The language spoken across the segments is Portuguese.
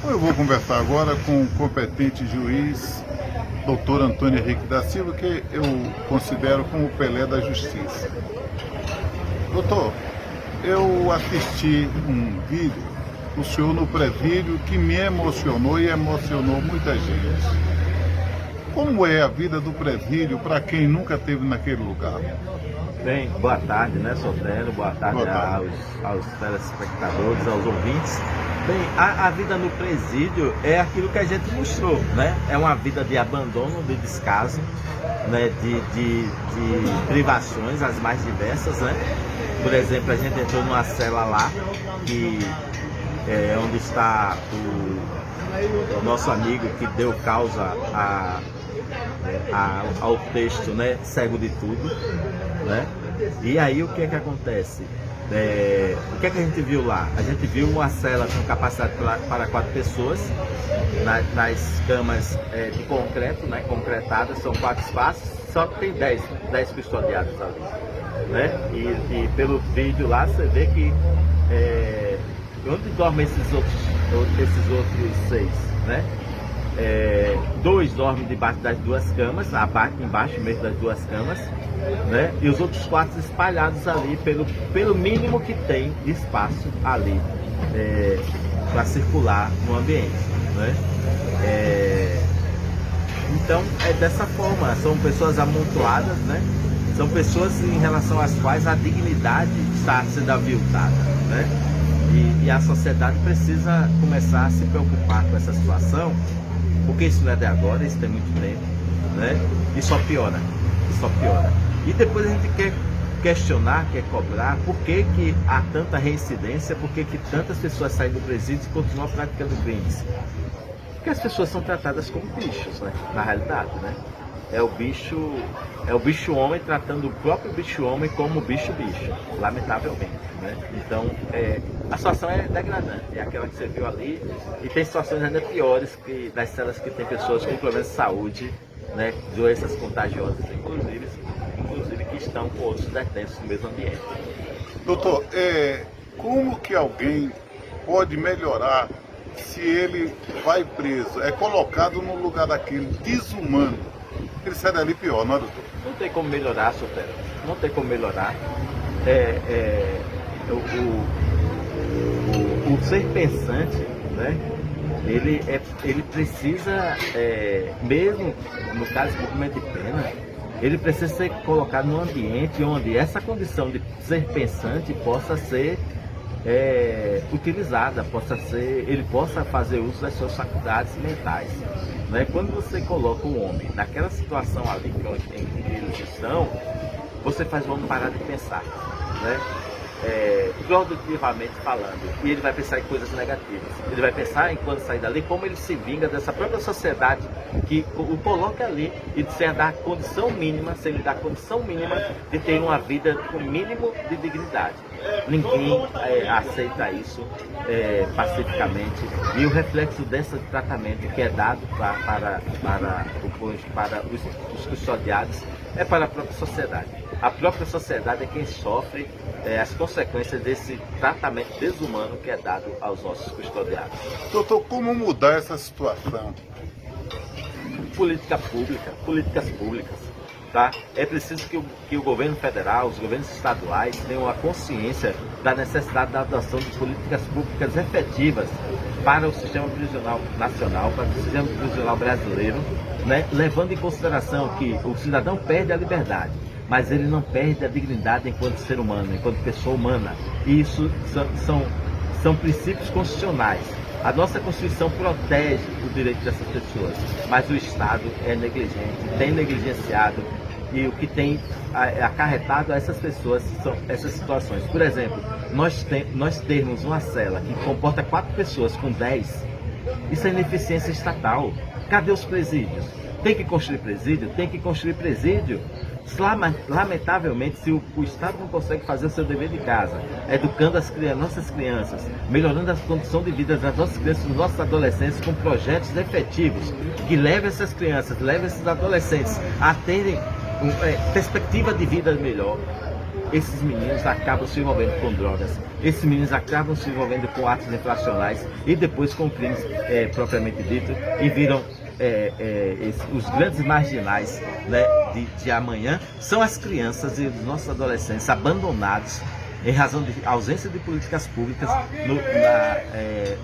Eu vou conversar agora com o competente juiz, doutor Antônio Henrique da Silva, que eu considero como o Pelé da Justiça. Doutor, eu assisti um vídeo do senhor no presídio que me emocionou e emocionou muita gente. Como é a vida do presídio para quem nunca esteve naquele lugar? Bem, boa tarde, né, Sotero? Boa tarde, Boa tarde. aos telespectadores, aos ouvintes. Bem, a vida no presídio é aquilo que a gente mostrou, né? É uma vida de abandono, de descaso, né? de privações, as mais diversas, né? Por exemplo, a gente entrou numa cela lá, que é onde está o nosso amigo que deu causa ao texto, né, Cego de Tudo, né? E aí o que é que acontece? O que é que a gente viu lá? A gente viu uma cela com capacidade para 4 pessoas, nas camas de concreto, né, concretadas, são 4 espaços, só que tem 10 custodiados ali, né? E pelo vídeo lá você vê que onde dormem esses outros 6, né? 2 dormem debaixo das 2 camas, embaixo mesmo das 2 camas, né? E os outros 4 espalhados ali pelo mínimo que tem de espaço ali para circular no ambiente, né? Então é dessa forma, são pessoas amontoadas, né? São pessoas em relação às quais a dignidade está sendo aviltada, né? E a sociedade precisa começar a se preocupar com essa situação, porque isso não é de agora, isso tem muito tempo, né? E só piora, E depois a gente quer questionar, quer cobrar, por que há tanta reincidência, por que tantas pessoas saem do presídio e continuam praticando crimes? Porque as pessoas são tratadas como bichos, né? Na realidade, né? É o bicho homem tratando o próprio bicho homem como bicho, lamentavelmente, né? Então, a situação é degradante, é aquela que você viu ali, e tem situações ainda piores que das celas que tem pessoas com problemas de saúde, né? Doenças contagiosas, inclusive que estão com outros detentos no mesmo ambiente. Doutor, como que alguém pode melhorar se ele vai preso, é colocado no lugar daquele desumano? Ele sai dali pior, não é, doutor? Não tem como melhorar, Sotero. Não tem como melhorar. O ser pensante, né? Ele precisa, mesmo no caso de cumprimento de pena, ele precisa ser colocado num ambiente onde essa condição de ser pensante possa ser utilizada, ele possa fazer uso das suas faculdades mentais, né? Quando você coloca o homem naquela situação ali em que eles estão, você faz o homem parar de pensar, né? Produtivamente falando, e ele vai pensar em coisas negativas. Ele vai pensar em quando sair dali, como ele se vinga dessa própria sociedade que o coloca ali e sem dar condição mínima, sem lhe dar condição mínima de ter uma vida com o mínimo de dignidade. Ninguém aceita isso pacificamente, e o reflexo desse tratamento que é dado para os custodiados é para a própria sociedade. A própria sociedade é quem sofre as consequências desse tratamento desumano que é dado aos nossos custodiados. Doutor, como mudar essa situação? Políticas públicas, tá? É preciso que o governo federal, os governos estaduais tenham a consciência da necessidade da adoção de políticas públicas efetivas para o sistema prisional nacional, para o sistema prisional brasileiro, né? Levando em consideração que o cidadão perde a liberdade, mas ele não perde a dignidade enquanto ser humano, enquanto pessoa humana. E isso são princípios constitucionais. A nossa Constituição protege o direito dessas pessoas, mas o Estado é negligente, tem negligenciado, e o que tem acarretado a essas pessoas são essas situações. Por exemplo, nós termos uma cela que comporta 4 pessoas com 10, isso é ineficiência estatal. Cadê os presídios? Tem que construir presídio? Tem que construir presídio. Lamentavelmente, se o Estado não consegue fazer o seu dever de casa, educando as nossas crianças, melhorando a condição de vida das nossas crianças, dos nossos adolescentes, com projetos efetivos que levem essas crianças, levem esses adolescentes a terem perspectiva de vida melhor, esses meninos acabam se envolvendo com drogas, esses meninos acabam se envolvendo com atos infracionais e depois com crimes propriamente dito, e viram os grandes marginais, né, de amanhã são as crianças e os nossos adolescentes abandonados em razão de ausência de políticas públicas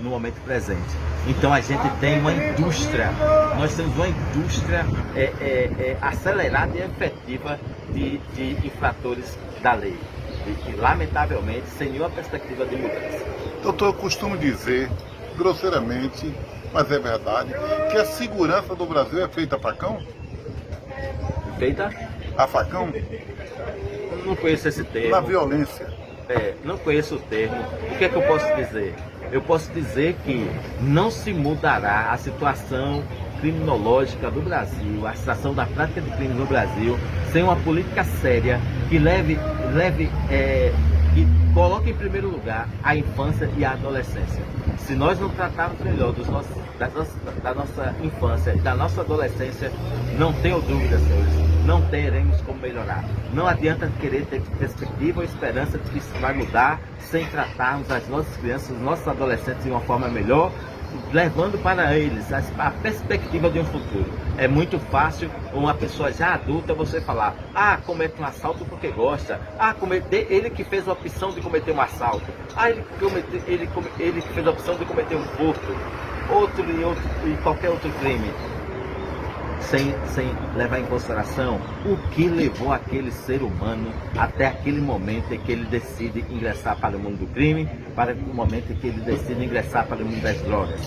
no momento presente. Então a gente tem uma indústria, nós temos uma indústria acelerada e efetiva de infratores da lei, e lamentavelmente sem nenhuma perspectiva de mudança. Doutor, eu costumo dizer, grosseiramente, mas é verdade, que a segurança do Brasil é feita a facão? Feita? A facão? Não conheço esse termo. Na violência. Não conheço o termo. O que é que eu posso dizer? Eu posso dizer que não se mudará a situação criminológica do Brasil, a situação da prática de crime no Brasil, sem uma política séria que que coloque em primeiro lugar a infância e a adolescência. Se nós não tratarmos melhor da nossa infância e da nossa adolescência, não tenho dúvida, senhores, não teremos como melhorar. Não adianta querer ter perspectiva ou esperança de que isso vai mudar sem tratarmos as nossas crianças, os nossos adolescentes de uma forma melhor, levando para eles a perspectiva de um futuro. É muito fácil uma pessoa já adulta você falar: comete um assalto porque gosta, ele que fez a opção de cometer um assalto, ele que fez a opção de cometer um furto, outro e qualquer outro crime, sem levar em consideração o que levou aquele ser humano até aquele momento em que ele decide ingressar para o mundo do crime, para o momento em que ele decide ingressar para o mundo das drogas.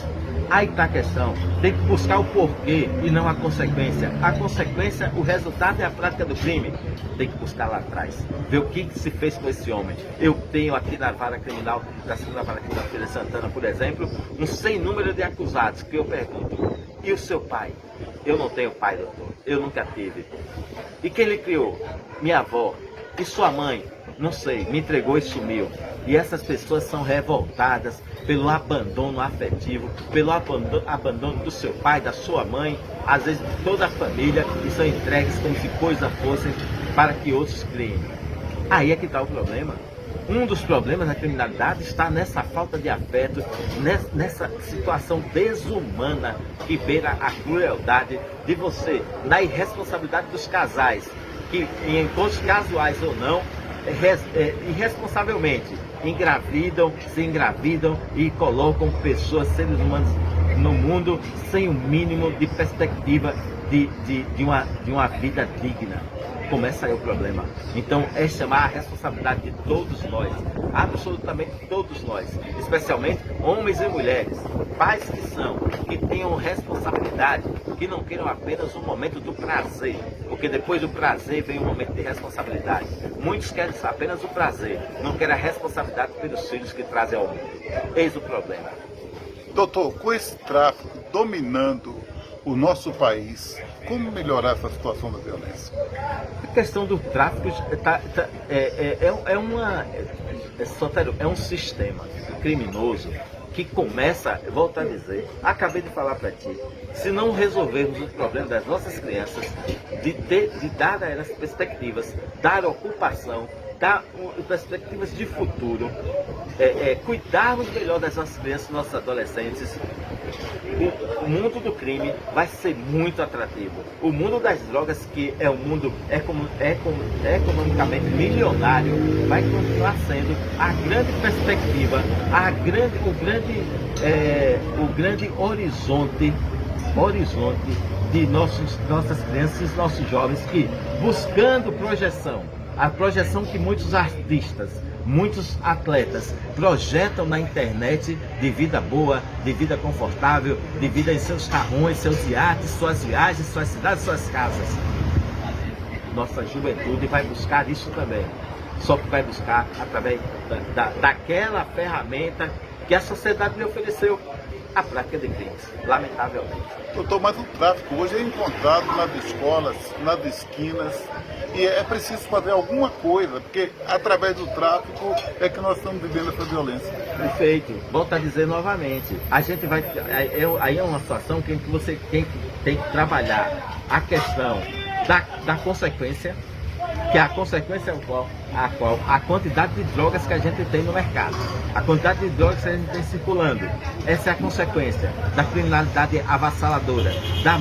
Aí está a questão, tem que buscar o porquê e não a consequência. A consequência, o resultado é a prática do crime. Tem que buscar lá atrás, ver o que se fez com esse homem. Eu tenho aqui na vara criminal, da segunda vara criminal de Feira de Santana, por exemplo, um sem número de acusados, que eu pergunto: e o seu pai? Eu não tenho pai, doutor. Eu nunca tive. E quem lhe criou? Minha avó. E sua mãe? Não sei. Me entregou e sumiu. E essas pessoas são revoltadas pelo abandono afetivo, pelo abandono do seu pai, da sua mãe, às vezes de toda a família, e são entregues como se coisa fossem para que outros criem. Aí é que está o problema. Um dos problemas da criminalidade está nessa falta de afeto, nessa situação desumana que beira a crueldade de você, na irresponsabilidade dos casais, que em encontros casuais ou não, irresponsavelmente se engravidam e colocam pessoas, seres humanos no mundo sem o mínimo de perspectiva de uma vida digna. Começa aí o problema. Então é chamar a responsabilidade de todos nós, absolutamente todos nós, especialmente homens e mulheres, pais que tenham responsabilidade, que não queiram apenas um momento do prazer, porque depois do prazer vem um momento de responsabilidade. Muitos querem apenas o prazer, não querem a responsabilidade pelos filhos que trazem ao mundo. Eis o problema. Doutor, com esse tráfico dominando o nosso país, como melhorar essa situação da violência? A questão do tráfico é um sistema criminoso que começa, volto a dizer, acabei de falar para ti, se não resolvermos os problemas das nossas crianças, de dar a elas perspectivas, dar ocupação, dar perspectivas de futuro, cuidarmos melhor das nossas crianças e nossos adolescentes, o mundo do crime vai ser muito atrativo. O mundo das drogas, que é um mundo economicamente milionário, vai continuar sendo a grande perspectiva, o grande horizonte de nossas crianças e nossos jovens, que, buscando projeção, a projeção que muitos artistas, muitos atletas projetam na internet, de vida boa, de vida confortável, de vida em seus carrões, seus iates, suas viagens, suas cidades, suas casas. Nossa juventude vai buscar isso também, só que vai buscar através daquela ferramenta que a sociedade lhe ofereceu, a prática de crimes, lamentavelmente. Doutor, mas o tráfico hoje é encontrado nas escolas, nas esquinas, e é preciso fazer alguma coisa, porque através do tráfico é que nós estamos vivendo essa violência. Perfeito. Volto a dizer novamente, a gente vai, aí é uma situação que você tem que trabalhar a questão da consequência, que a consequência é a quantidade de drogas que a gente tem no mercado, a quantidade de drogas que a gente tem circulando. Essa é a consequência da criminalidade avassaladora, da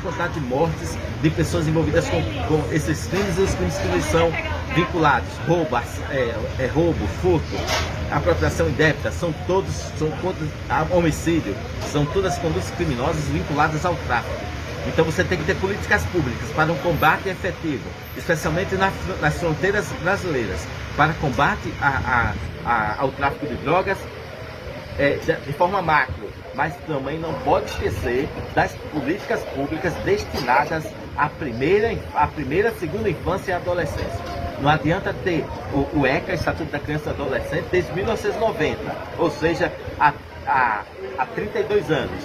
quantidade de mortes de pessoas envolvidas com esses crimes e os crimes que eles são vinculados, roubo, furto, apropriação indébita, são todos homicídio, são todas condutas criminosas vinculadas ao tráfico. Então você tem que ter políticas públicas para um combate efetivo, especialmente nas fronteiras brasileiras, para combate ao tráfico de drogas de forma macro, mas também não pode esquecer das políticas públicas destinadas à primeira, segunda infância e adolescência. Não adianta ter o ECA, Estatuto da Criança e Adolescente, desde 1990, ou seja, há 32 anos.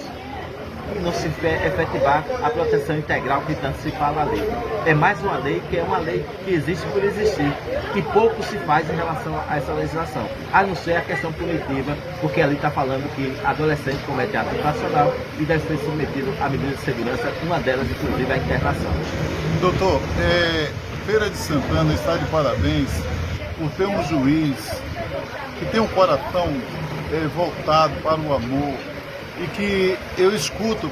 E não se efetivar a proteção integral que tanto se fala ali. É mais uma lei que é uma lei que existe por existir, e pouco se faz em relação a essa legislação, a não ser a questão punitiva, porque ali está falando que adolescente comete ato infracional e deve ser submetido a medidas de segurança, uma delas inclusive a internação. Doutor, Feira de Santana está de parabéns por ter um juiz que tem um coração voltado para o amor, e que eu escuto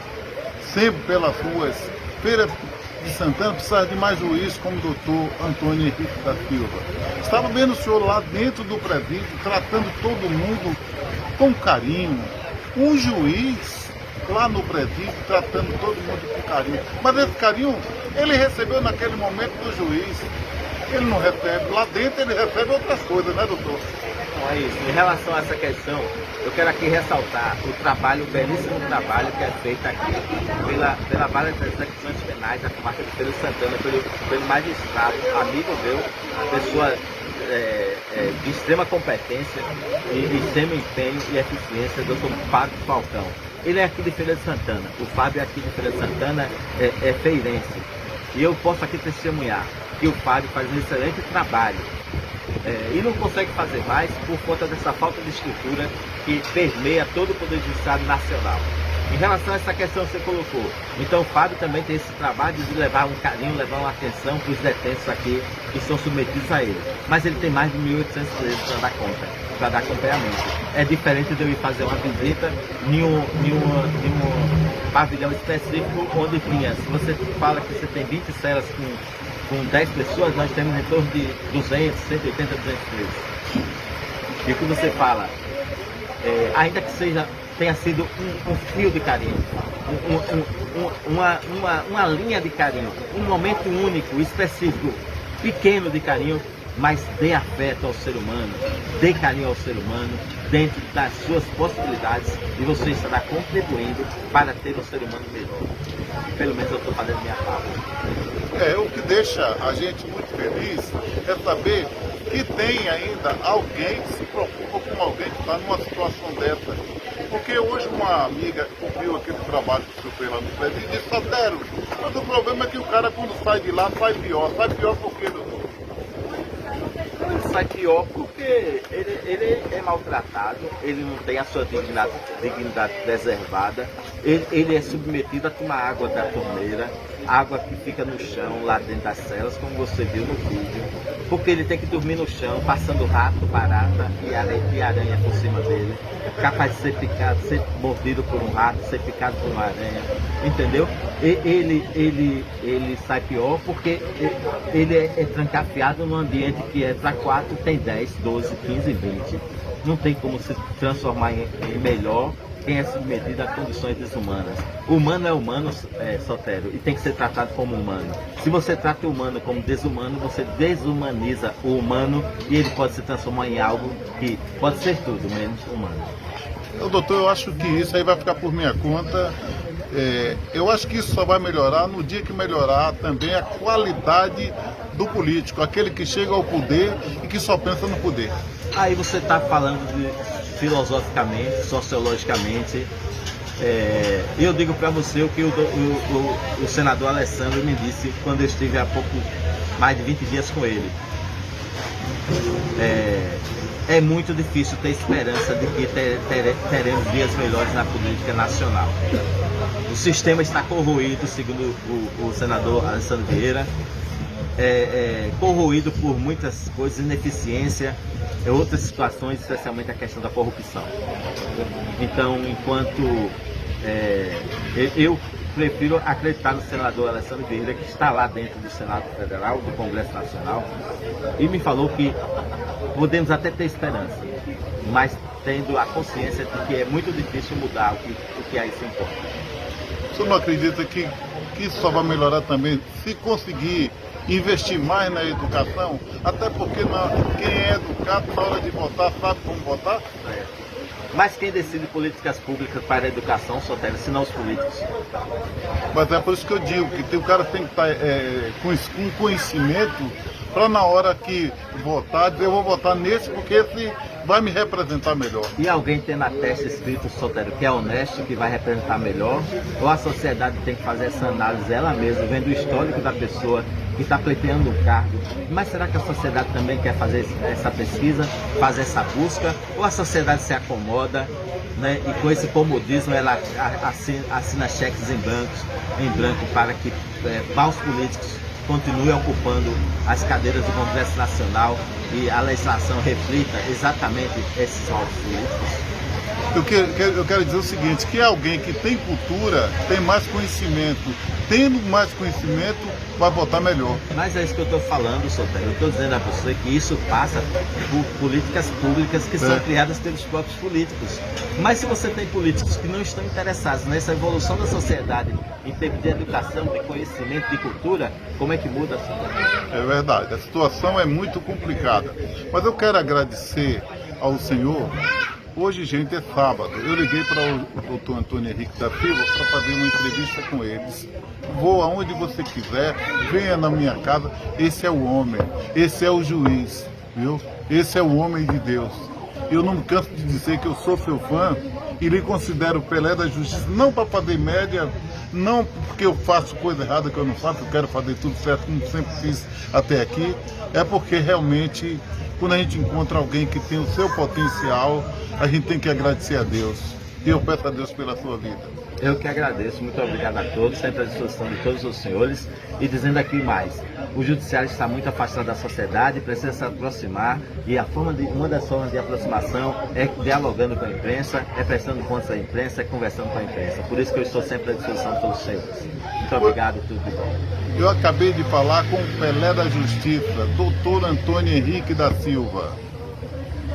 sempre pelas ruas. Feira de Santana precisa de mais juiz como o doutor Antônio Henrique da Silva. Estava vendo o senhor lá dentro do presídio, tratando todo mundo com carinho. Um juiz lá no presídio, tratando todo mundo com carinho. Mas esse carinho, ele recebeu naquele momento do juiz. Ele não recebe. Lá dentro ele recebe outras coisas, né, doutor? Não é isso. Em relação a essa questão, eu quero aqui ressaltar o belíssimo trabalho que é feito aqui pela Vara das Execuções Penais da Comarca de Feira de Santana, pelo magistrado, amigo meu, pessoa de extrema competência e extremo empenho e eficiência, doutor Fábio Falcão. Ele é aqui de Feira de Santana. O Fábio aqui de Feira de Santana é feirense. E eu posso aqui testemunhar que o Fábio faz um excelente trabalho. E não consegue fazer mais por conta dessa falta de estrutura que permeia todo o Poder Judiciário Nacional. Em relação a essa questão que você colocou, então o Fábio também tem esse trabalho de levar um carinho, levar uma atenção para os detentos aqui que são submetidos a ele. Mas ele tem mais de 1.800 presos para dar conta, para dar acompanhamento. É diferente de eu ir fazer uma visita em um pavilhão específico onde tinha, se você fala que você tem 20 celas com 10 pessoas, nós temos em torno de 200, 180, 200 presos. E o que você fala, ainda que tenha sido um fio de carinho, uma linha de carinho, um momento único, específico, pequeno de carinho, mas dê afeto ao ser humano, dê carinho ao ser humano, dentro das suas possibilidades, e você estará contribuindo para ter um ser humano melhor. Pelo menos eu estou fazendo minha parte. O que deixa a gente muito feliz é saber que tem ainda alguém que se preocupa com alguém que está numa situação dessa. Porque hoje uma amiga cumpriu aquele trabalho que eu fez lá no presídio e disse, Sotero, mas o problema é que o cara quando sai de lá sai pior. Sai pior por quê, doutor? Ele sai pior porque ele é maltratado, ele não tem a sua dignidade preservada, ele é submetido a tomar água da torneira, água que fica no chão, lá dentro das celas, como você viu no vídeo, porque ele tem que dormir no chão, passando rato, barata e aranha por cima dele, capaz de ser picado, ser mordido por um rato, ser picado por uma aranha, entendeu? Ele sai pior porque ele é trancafiado num ambiente que é para 4, tem 10, 12, 15, 20. Não tem como se transformar em melhor quem é submetido a condições desumanas. O humano é humano, Sotero, e tem que ser tratado como humano. Se você trata o humano como desumano, você desumaniza o humano e ele pode se transformar em algo que pode ser tudo, menos humano. Doutor, eu acho que isso aí vai ficar por minha conta. Eu acho que isso só vai melhorar no dia que melhorar também a qualidade do político, aquele que chega ao poder e que só pensa no poder. Aí você está falando filosoficamente, sociologicamente. Eu digo para você o que o senador Alessandro me disse quando eu estive há pouco mais de 20 dias com ele. É muito difícil ter esperança de que teremos dias melhores na política nacional. O sistema está corroído, segundo o senador Alessandro Vieira. corroído por muitas coisas, ineficiência, outras situações, especialmente a questão da corrupção. Então, enquanto eu prefiro acreditar no senador Alessandro Vieira, que está lá dentro do Senado Federal, do Congresso Nacional, e me falou que podemos até ter esperança, mas tendo a consciência de que é muito difícil mudar o que aí se importa. O senhor não acredita que isso só vai melhorar também se conseguir investir mais na educação? Até porque quem é educado na hora de votar sabe como votar? Mas quem decide políticas públicas para a educação, Sotero, se não os políticos? Mas é por isso que eu digo que o cara tem que estar com conhecimento para na hora que votar, dizer eu vou votar nesse porque esse vai me representar melhor. E alguém tem na testa escrito, Sotero, que é honesto, que vai representar melhor? Ou a sociedade tem que fazer essa análise ela mesma, vendo o histórico da pessoa que está pleiteando um cargo? Mas será que a sociedade também quer fazer essa pesquisa, fazer essa busca? Ou a sociedade se acomoda, né, e com esse comodismo ela assina cheques em branco para que maus políticos continuem ocupando as cadeiras do Congresso Nacional e a legislação reflita exatamente esses maus políticos? Eu quero dizer o seguinte, que alguém que tem cultura, tem mais conhecimento, tendo mais conhecimento, vai votar melhor. Mas é isso que eu estou falando, Sotero. Eu estou dizendo a você que isso passa por políticas públicas que são criadas pelos próprios políticos. Mas se você tem políticos que não estão interessados nessa evolução da sociedade, em termos de educação, de conhecimento, de cultura, como é que muda, Sotero? É verdade, a situação é muito complicada. Mas eu quero agradecer ao senhor. Hoje, gente, é sábado. Eu liguei para o doutor Antônio Henrique da Silva para fazer uma entrevista com eles. Vou aonde você quiser, venha na minha casa. Esse é o homem, esse é o juiz, viu? Esse é o homem de Deus. Eu não me canso de dizer que eu sou seu fã e lhe considero o Pelé da Justiça, não para fazer média, não porque eu faço coisa errada que eu não faço, eu quero fazer tudo certo como sempre fiz até aqui, é porque realmente, quando a gente encontra alguém que tem o seu potencial, a gente tem que agradecer a Deus. E eu peço a Deus pela sua vida. Eu que agradeço, muito obrigado a todos, sempre à disposição de todos os senhores. E dizendo aqui mais, o judiciário está muito afastado da sociedade, precisa se aproximar, e uma das formas de aproximação é dialogando com a imprensa, é prestando contas à imprensa, é conversando com a imprensa. Por isso que eu estou sempre à disposição de todos os senhores. Muito obrigado e tudo de bom. Eu acabei de falar com o Pelé da Justiça, doutor Antônio Henrique da Silva.